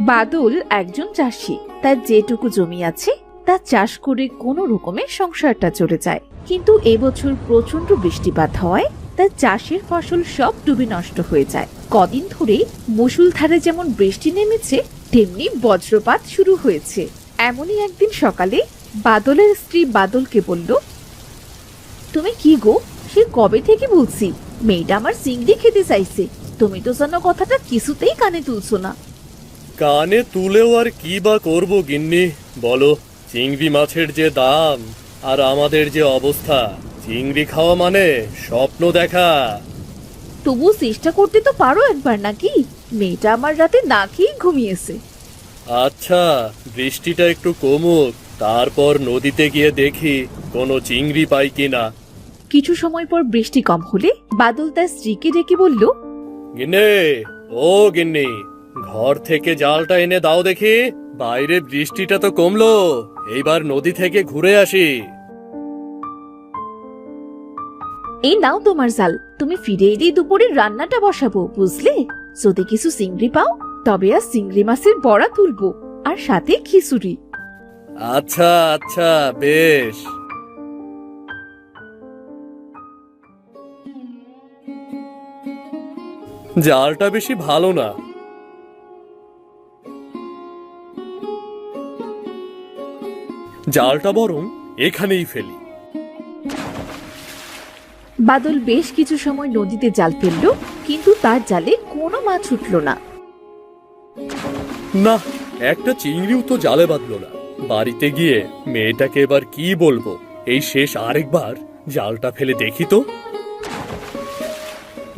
বাদল একজন চাষি। তার যেটুকু জমি আছে তা চাষ করে কোনো রকমে সংসারটা চলে যায়। কিন্তু এবছর প্রচন্ড বৃষ্টিপাত হওয়ায় তার চাষের ফসল সব ডুবে নষ্ট হয়ে যায়। কদিন ধরে মুষলধারে যেমন বৃষ্টি নেমেছে তেমনি বজ্রপাত শুরু হয়েছে। এমনই একদিন সকালে বাদলের স্ত্রী বাদলকে বলল, তুমি কি গো, সে কবে থেকে বলছি মেয়েটা আমার চিংড়ি খেতে চাইছে, তুমি তো যেন কথাটা কিছুতেই কানে তুলছো না। কানে তুলেও আর কি বা করবো গিন্নি, বলো। চিংড়ি মাছের যে দাম আর আমাদের যে অবস্থা, চিংড়ি খাওয়া মানে স্বপ্ন দেখা। তবু চেষ্টা করতে তো পারো একবার, নাকি? মেয়েটা আমার রাতে না খেয়েই ঘুমিয়েছে। আচ্ছা, বৃষ্টিটা একটু কমুক, তারপর নদীতে গিয়ে দেখি কোনো চিংড়ি পাই কিনা। কিছু সময় পর বৃষ্টি কম হলে বাদল তার স্ত্রীকে ডেকে বলল, গিন্নি, ও গিন্নি, ঘর থেকে জালটা এনে দাও দেখি। বাইরে বৃষ্টিটা তো কমলো, এইবার নদী থেকে ঘুরে আসি। এই নাও তোমার জাল, তুমি ফিরে এলেই দুপুরে রান্নাটা বসাবো, বুঝলে? যদি কিছু চিংড়ি পাও তবে আর চিংড়ি মাছের বড়া তুলবো, আর সাথে খিচুড়ি। আচ্ছা আচ্ছা, বেশ। জালটা বেশি ভালো না। জালটা বরং এখানেই ফেলি। বাদল বেশ কিছু সময় নদীতে জাল ফেললো, কিন্তু তার জালে কোনো মাছ উঠল না। না, একটা চিংড়িও তো জালে বাঁধলো না। বাড়িতে গিয়ে মেয়েটাকে এবার কি বলবো? এই শেষ আরেকবার জালটা ফেলে দেখি তো।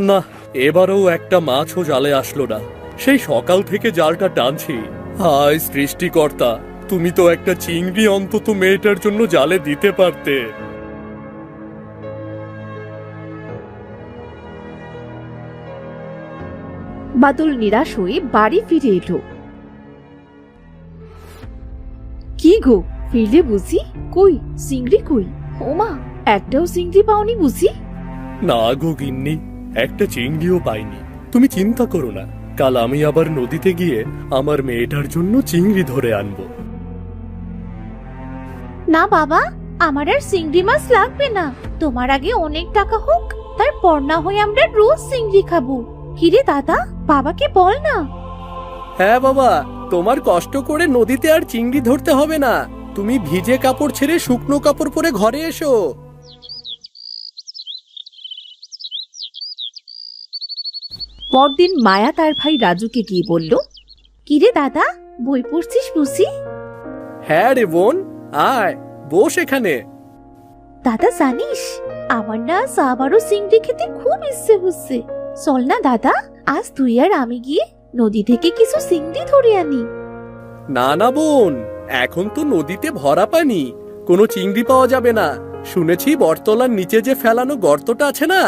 না, এবারও একটা মাছও জালে আসলো না। সেই সকাল থেকে জালটা টানছি। হায় সৃষ্টিকর্তা, তুমি তো একটা চিংড়ি অন্তত মেয়েটার জন্য জালে দিতে পারতে। বাদল নিরাশ হয়ে বাড়ি ফিরে এলো। কি গো, ফিরলে বুঝি? কই চিংড়ি কই? ওমা, একটাও চিংড়ি পাওনি বুঝি? না গো গিন্নি, একটা চিংড়িও পাইনি। তুমি চিন্তা করো না, কাল আমি আবার নদীতে গিয়ে আমার মেয়েটার জন্য চিংড়ি ধরে আনবো। না বাবা, আমার আর চিংড়ি মাছ লাগবে না। তোমার আগে অনেক টাকা হোক, তারপর না হয় আমরা রোজ চিংড়ি খাবো। কিরে দাদা, বাবাকে বল না। হ্যাঁ বাবা, তোমার কষ্ট করে নদীতে আর চিংড়ি ধরতে হবে না। তুমি ভিজে কাপড় ছেড়ে শুকনো কাপড় পরে ঘরে এসো। পরদিন মায়া তার ভাই রাজুকে গিয়ে বলল, কিরে দাদা, বই পড়ছিস বুঝি? হ্যাঁ রে বোন, আয় বস এখানে। দাদা জানিস, আমার না আজ আবারও চিংড়ি খেতে খুব ইচ্ছে হচ্ছে। চল না দাদা, আজ তুই আর আমি গিয়ে নদী থেকে কিছু চিংড়ি ধরে আনি। না না বোন, এখন তো নদীতে ভরা পানি, কোনো চিংড়ি পাওয়া যাবে না। শুনেছি বটতলার নিচে যে ফেলানো গর্তটা আছে না,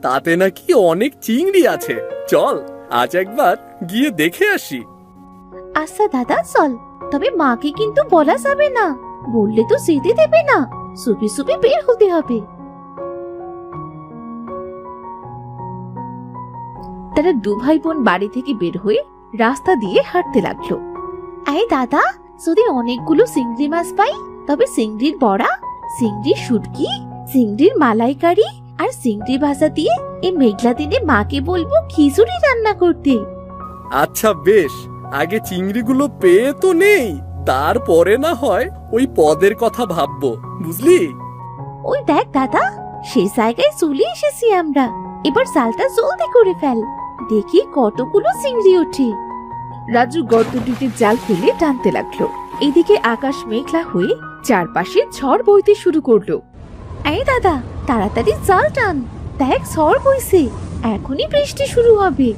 তাতে নাকি অনেক চিংড়ি আছে। চল আজ একবার গিয়ে দেখে আসি। আচ্ছা দাদা চল, তবে মাকে কিন্তু বলা যাবে না, বললে তো যেতে দেবে না। চুপি চুপি বের হতে হবে। তারা দু ভাই বোন বাড়ি থেকে বের হয়ে রাস্তা দিয়ে হাঁটতে লাগলো। এই দাদা, যদি অনেকগুলো চিংড়ি মাছ পাই তবে চিংড়ির বড়া, চিংড়ির শুটকি, চিংড়ির মালাইকারি আর চিংড়ি ভাজা দিয়ে এই মেঘলা দিনে মাকে বলবো খিচুড়ি রান্না করতে। আচ্ছা বেশ, আগে চিংড়িগুলো পেয়ে তো নেই, তারপরে না হয় ওই পদের কথা ভাববো, বুঝলি? ওই দেখ দাদা, সেই জায়গায় চলে এসেছি আমরা। এবার জালটা জলদি করে ফেল, দেখি কতগুলো চিংড়ি ওঠে। রাজু গর্তটিতে জাল ফেলে টানতে লাগলো। এদিকে আকাশ মেঘলা হয়ে চারপাশে ঝড় বইতে শুরু করলো। এই দাদা, তাড়াতাড়ি জাল টান, দেখ ঝড় বইছে, এখনই বৃষ্টি শুরু হবে।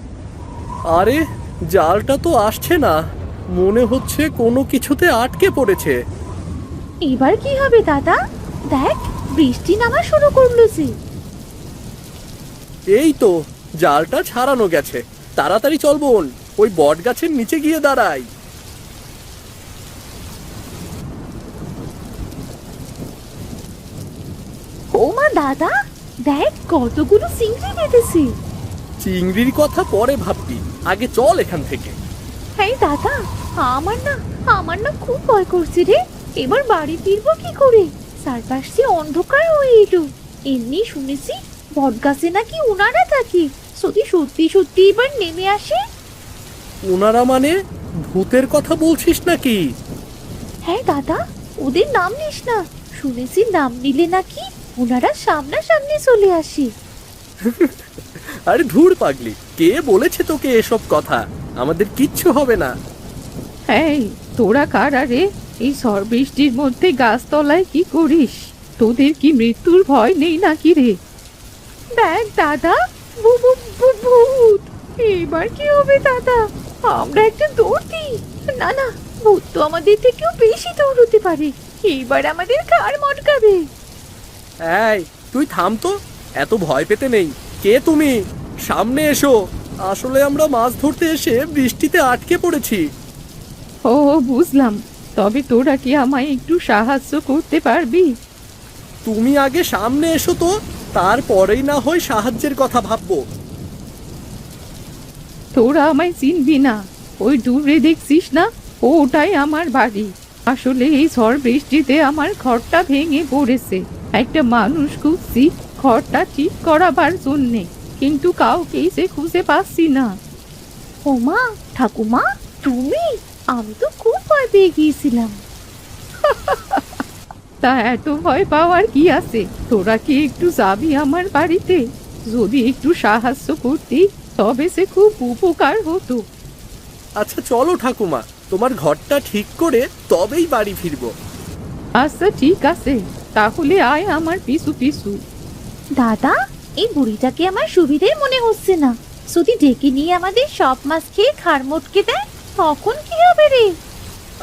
আরে, জালটা তো আসছে না, মনে হচ্ছে কোনো কিছুতে আটকে পড়েছে। এবার কি হবে দাদা? দেখ বৃষ্টি নামা শুরু করলো যে। এই তো জালটা ছাড়ানো গেছে, তাড়াতাড়ি চল বোন, ওই বট গাছের নিচে গিয়ে দাঁড়াই। ও মা দাদা, দেখ কতগুলো চিংড়ি বেঁধেছে। চিংড়ির কথা পরে ভাববি, আগে চল এখান থেকে। এই দাদা, আমার না খুব ভয় করছে রে। এবার বাড়ি ফিরবো কি করে? চারপাশে অন্ধকার হয়ে এলো। এমনি শুনেছি বটগাছে নাকি ওনারা থাকে। যদি সত্যি সত্যি এবার নেমে আসে। ওনারা মানে ভূতের কথা বলছিস নাকি? হ্যাঁ দাদা, ওদের নাম নিস না। শুনেছি নাম নিলে নাকি ওনারা সামনাসামনি চলে আসে। আরে ধুর পাগলি, কে বলেছে তোকে এসব কথা? আমাদের কিচ্ছু হবে না। এই তোরা কারা রে? এই ঝড় বৃষ্টির মধ্যে গাছতলায় কি করিস? তোদের কি মৃত্যুর ভয় নেই নাকি রে? দেখ দাদা, ভূত! এবার কি হবে দাদা? আমরা একটা দৌড় দিই। না না, ভূত তো আমাদের থেকেও বেশি দৌড়তে পারে। এবার আমাদের ঘাড় মটকাবে। এই তুই থাম তো, এত ভয় পেতে নেই। কে তুমি? সামনে এসো। আসলে আমরা মাছ ধরতে এসে বৃষ্টিতে আটকে পড়েছি। ও বুঝলাম। তবে তোরা কি আমায় একটু সাহায্য করতে পারবি? তুমি আগে সামনে এসো তো, তারপরেই না হয় সাহায্যের কথা ভাববো। তোরা আমায় চিনবি না। ওই দূরে দেখছিস না, ওটাই আমার বাড়ি। আসলে এই ঝড় বৃষ্টিতে আমার ঘরটা ভেঙে পড়েছে। একটা মানুষ খুঁজছি ঘরটা ঠিক করাবার জন্যে, কিন্তু কাউকেই সে খুঁজে পাচ্ছি না। ওমা, ঠাকুমা তুমি? আমি তো খুব ভয় পেয়ে গিয়েছিলাম। তা এত ভয় পাওয়ার কি আছে? তোরা কি একটু যাবি আমার বাড়িতে? যদি একটু সাহায্য করতি তবে সে খুব উপকার হতো। আচ্ছা চলো ঠাকুমা, তোমার ঘরটা ঠিক করে তবেই বাড়ি ফিরবো। আচ্ছা ঠিক আছে, তাহলে আয় আমার পিছু পিছু। দাদা, এই বুড়িটাকে আমার সুবিধে মনে হচ্ছে না। যদি ডেকে নিয়ে আমাদের সব মাছ খেয়ে ঘাড় মটকে দেয়, তখন কি হবে রে?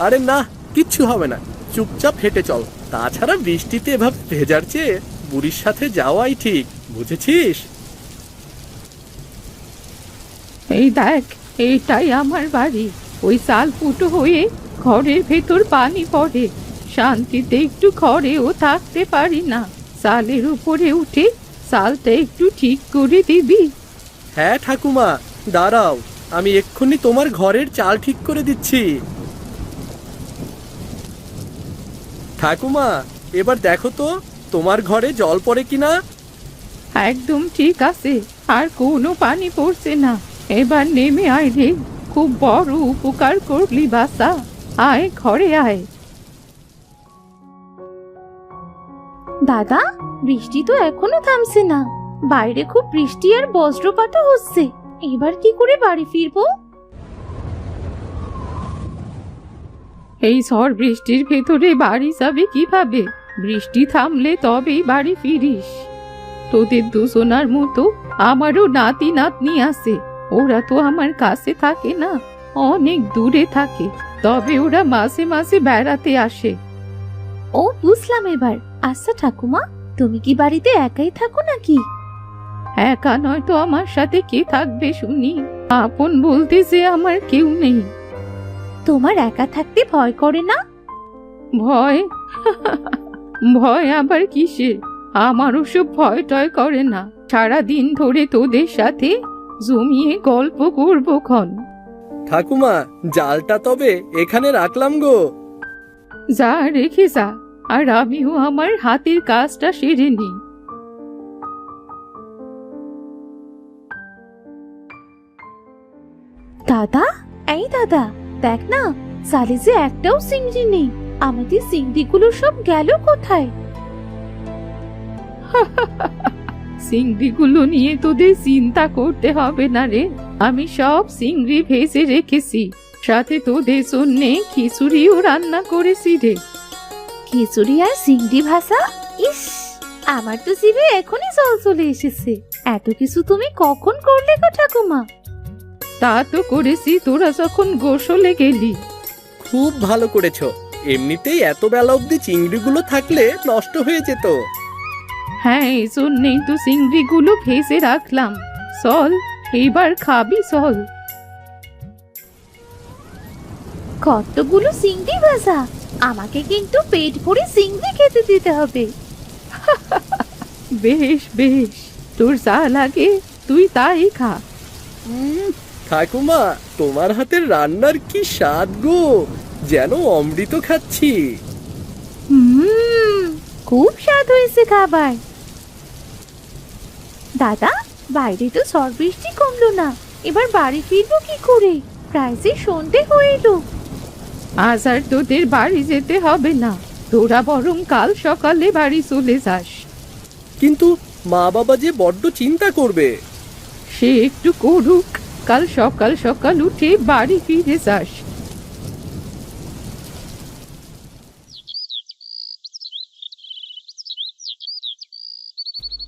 আরে না, কিচ্ছু হবে না, চুপচাপ হেঁটে চল। তাছাড়া বৃষ্টিতে এভাবে ভেজার চেয়ে বুড়ির সাথে যাওয়াই ঠিক, বুঝেছিস? এই দেখ, এইটাই আমার বাড়ি। ওই চাল ফুটো হয়ে ঘরের ভেতর পানি পড়ে। শান্তিতে একটু ঘরেও থাকতে পারি না। চালের উপরে উঠে চালটা একটু ঠিক করে দিবি? হ্যাঁ ঠাকুমা, দাঁড়াও, আমি এক্ষুনি তোমার ঘরের চাল ঠিক করে দিচ্ছি। ঠাকুমা, এবার দেখো তো তোমার ঘরে জল পড়ে কিনা। একদম ঠিক আছে, আর কোনো পানি পড়ছে না। এবার নেমে আয় রে, খুব বড় উপকার করলি বাসা। আয় ঘরে আয়। দাদা, বৃষ্টি তো এখনো থামছে না। বাইরে খুব বৃষ্টি আর বজ্রপাতও হচ্ছে। এবার কি করে বাড়ি ফিরবো? এই ঝড় বৃষ্টির ভেতরে বাড়ি যাবে কিভাবে? বৃষ্টি থামলে তবেই বাড়ি ফিরিস। তোদের দুজনার মতো আমারও নাতি নাতনি আছে। ওরা তো আমার কাছে থাকে না, অনেক দূরে থাকে। তবে ওরা মাঝে মাঝে বেড়াতে আসে। ও বুঝলাম এবার। আচ্ছা ঠাকুমা, তুমি কি বাড়িতে একাই থাকো নাকি? একা নয় তো আমার সাথে কে থাকবে শুনি? আপন বলতে যে আমার কেউ নেই। তোমার একা থাকতে ভয় করে না? ভয়? ভয় আবার কিসের? আমার ওসব ভয় টয় করে না। সারাদিন ধরে তোদের সাথে জমিয়ে গল্প করবো ক্ষণ। ঠাকুমা, জালটা তবে এখানে রাখলাম গো। যা রেখে যা, আর আমিও আমার হাতের কাজটা সেরে নিই। দাদা, এই দাদা, দেখ না, জালে যে একটাও চিংড়ি নেই। আমাদের চিংড়িগুলো সব গেল কোথায়? চিংড়িগুলো নিয়ে তোদের চিন্তা করতে হবে না রে। আমি সব চিংড়ি ভেজে রেখেছি, সাথে তোদের জন্য খিচুড়িও রান্না করেছি রে। খিচুড়ি আর চিংড়ি ভাজা? ইস, আমার তো জিভে এখনই জল চলে এসেছে। এত কিছু তুমি কখন করলে গো ঠাকুমা? তা তো করেছি তোরা যখন গোসলে গেলি। খুব ভালো করেছো। এমনিতেই এত বেলা অবধি চিংড়িগুলো থাকলে নষ্ট হয়ে যেত। হ্যাঁ, এই জন্যেই তো চিংড়িগুলো ভেজে রাখলাম। চল, এইবার খাবি চল। কতগুলো চিংড়ি ভাজা! আমাকে কিন্তু পেট ভরে চিংড়ি খেতে দিতে হবে। বেশ বেশ, তোর যা লাগে তুই তাই খা। ঠাকুমা, তোমার হাতের রান্নার কি স্বাদ গো, যেন অমৃত খাচ্ছি। খুব স্বাদ হয়েছে খাবার। দাদা, বাইরে তো ঝড় বৃষ্টি কমলো না, এবার বাড়ি ফিরবো কি করে? প্রায় যে সন্ধে হয়ে এলো। আজ আর তোদের বাড়ি যেতে হবে না, তোরা বরং কাল সকালে বাড়ি চলে যাস। কিন্তু মা বাবা যে বড্ড চিন্তা করবে। সে একটু করুক, কাল সকাল সকাল উঠে বাড়ি ফিরে যাস।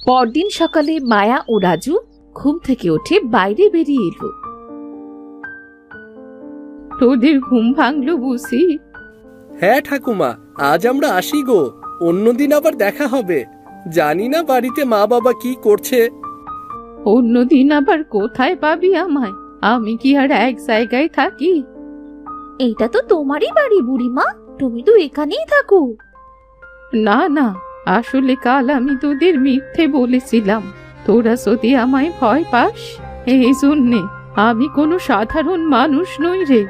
পরদিন সকালে মায়া ও রাজু ঘুম থেকে উঠে বাইরে বেরিয়ে এলো। তোদের ঘুম ভাঙলো বুঝি? হ্যাঁ ঠাকুমা, আজ আমরা আসি গো, অন্যদিন আবার দেখা হবে। জানি না বাড়িতে মা বাবা কি করছে। অন্যদিন আবার কোথায় পাবি আমায়? আমি কি আর এক জায়গায় থাকি? এইটা তো তোমারই বাড়ি বুড়িমা, তুমি তো এখানেই থাকো। না না, আসলে কাল আমি তোদের মিথ্যে বলেছিলাম। তোরা যদি আমায় ভয় পাস, এই জন্যে। আমি কোনো সাধারণ মানুষ নই রে,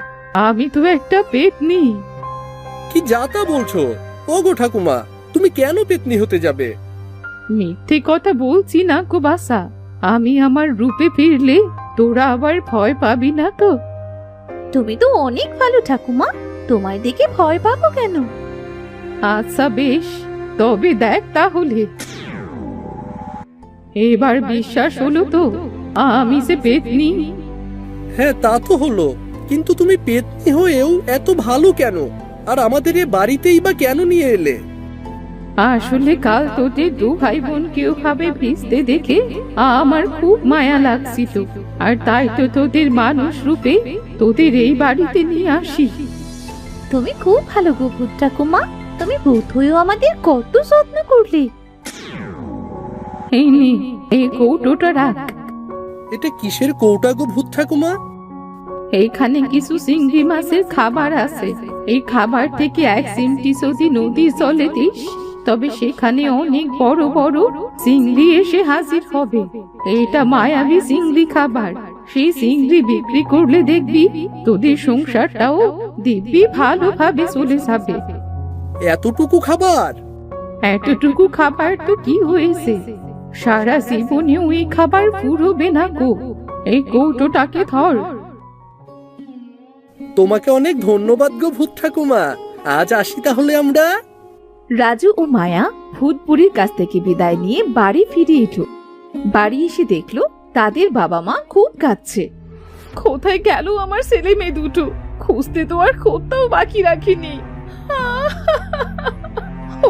আমি তো একটা পেতনি। কি যাতা বলছো? ওগো ঠাকুমা, তুমি কেন পেতনি হতে যাবে? মিথ্যে কথা বলছি না গো বাসা, আমি আমার রূপে ফিরলে তোরা আবার ভয় পাবি না তো? তুমি তো অনেক ভালো ঠাকুমা, তোমায় দেখে ভয় পাবো কেন? আচ্ছা বেশ, তবে দেখ তাহলে। এবার বিশ্বাস হলো তো আমি যে পেতনি? হ্যাঁ, তা তো হলো, কিন্তু তুমি পেতনি হয়েও এত ভালো কেন? আর আমাদের এ বাড়িতেই বা কেন নিয়ে এলে? আসলে কাল তোদের দু ভাই বোনকে ওভাবে ভিজতে দেখে আমার খুব মায়া লাগছিল, আর তাই তো তোদের মানুষ রূপে তোদের এই বাড়িতে নিয়ে আসি। তুমি খুব ভালো গো ভূত ঠাকুমা, তুমি ভূত হয়েও আমাদের কত যত্ন করলে। এই নে, এই কৌটোটা রাখ। এটা কিসের কৌটা গো ভূত ঠাকুমা? এইখানে কিছু চিংড়ি মাছের খাবার আছে। এই খাবার থেকে এক চিমটি যদি নদীর জলে দিস, তবে সেখানে অনেক বড় বড় চিংড়ি এসে হাজির হবে। এটা মায়াবী চিংড়ি খাবার। সেই চিংড়ি বিক্রি করলে দেখবি তোদের সংসারটাও দিব্যি ভালোভাবে চলে যাবে। এতটুকু খাবার? এতটুকু খাবার তো কি হয়েছে, সারা জীবনেও এই খাবার ফুরোবে না গো। এই কৌটোটাকে ধর। তোমাকে অনেক ধন্যবাদ গো ভূত ঠাকুমা, আজ আসি তাহলে আমরা। রাজু ও মায়া ভূতপুরীর কাছ থেকে বিদায় নিয়ে বাড়ি ফিরে এলো। বাড়ি এসে দেখলো তাদের বাবা মা খুব কাঁদছে। কোথায় গেল আমার ছেলে মেয়ে দুটো? খুঁজতে তো আর কোথাও বাকি রাখিনি।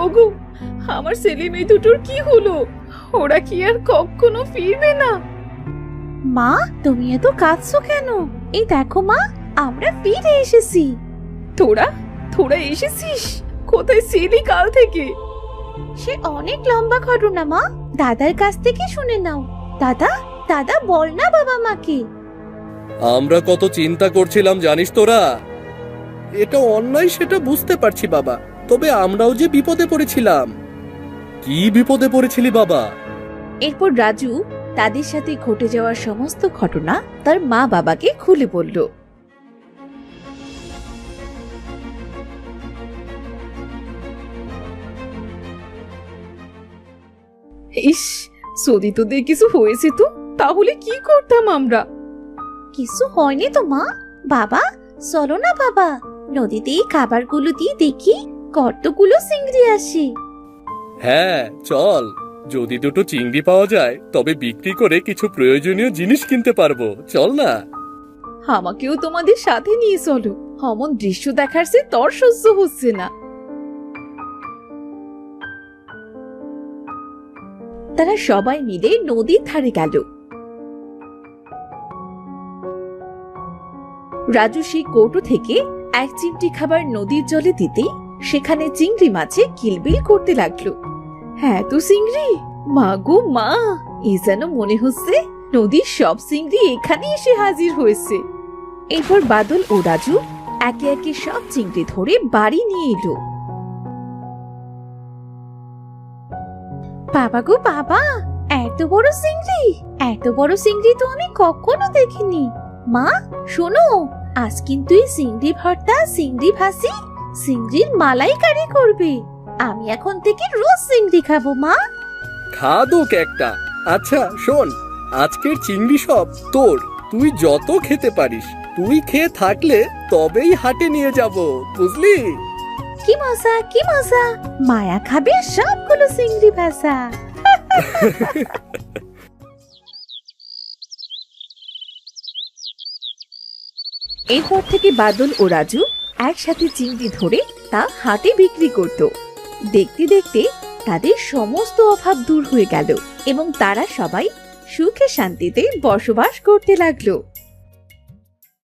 ওগো, আমার ছেলে মেয়ে দুটোর কি হলো? ওরা কি আর কখনো ফিরবে না? মা, তুমি এত কাঁদছো কেন? এই দেখো মা, আমরা ফিরে এসেছি। তোরা তোরা এসেছিস? কোথায় ছিলি কাল থেকে? সে অনেক লম্বা ঘটনা মা, দাদার কাছ থেকে শুনে নাও। দাদা, দাদা বল না বাবা মাকে। আমরা কত চিন্তা করছিলাম জানিস তোরা? এটা অন্যায় সেটা বুঝতে পারছি বাবা, তবে আমরাও যে বিপদে পড়েছিলাম। কি বিপদে পড়েছিলি বাবা? এরপর রাজু তাদের সাথে ঘটে যাওয়ার সমস্ত ঘটনা তার মা বাবাকে খুলে বলল। ইস, যদি তোদের কিছু হয়েছে তো তাহলে কি করতাম আমরা? কিছু হয়নি তো মা। বাবা, চলো না বাবা, নদীতে এই খাবারগুলো দিয়ে দেখি কতগুলো চিংড়ি আসে। হ্যাঁ চল, যদি দুটো চিংড়ি পাওয়া যায় তবে বিক্রি করে কিছু প্রয়োজনীয় জিনিস কিনতে পারবো। চল না। আমাকেও তোমাদের সাথে নিয়ে চলো, অমন দৃশ্য দেখার সে তর সহ্য হচ্ছে না। তারা সবাই মিলে নদীর ধারে গেল। রাজু সেই কৌটো থেকে এক চিমটি খাবার নদীর জলে দিতেই সেখানে চিংড়ি মাছে কিলবিল করতে লাগলো। হ্যাঁ তো চিংড়ি, মা গো মা, এ যেন মনে হচ্ছে নদীর সব চিংড়ি এখানে এসে হাজির হয়েছে। এরপর বাদল ও রাজু একে একে সব চিংড়ি ধরে বাড়ি নিয়ে এলো। বাবা গো বাবা, এত বড় চিংড়ি, এত বড় চিংড়ি তো আমি কখনো দেখিনি। মা শোনো, আজ কিন্তু এই চিংড়ি ভর্তা, চিংড়ি ভাজি, চিংড়ির মালাইকারি করবে। আমি এখন থেকে রোজ চিংড়ি খাবো মা। খাদুক একটা। আচ্ছা শোন, আজকের চিংড়ি সব তোর, তুই যত খেতে পারিস। তুই খেয়ে থাকলে তবেই হাটে নিয়ে যাব, বুঝলি? কি মজা, কি মজা! মায়া খাবে সবগুলো চিংড়ি ভাজা। এরপর থেকে বাদল ও রাজু একসাথে চিংড়ি ধরে তা হাটে বিক্রি করত। দেখতে দেখতে তাদের সমস্ত অভাব দূর হয়ে গেল এবং তারা সবাই সুখে শান্তিতে বসবাস করতে লাগলো।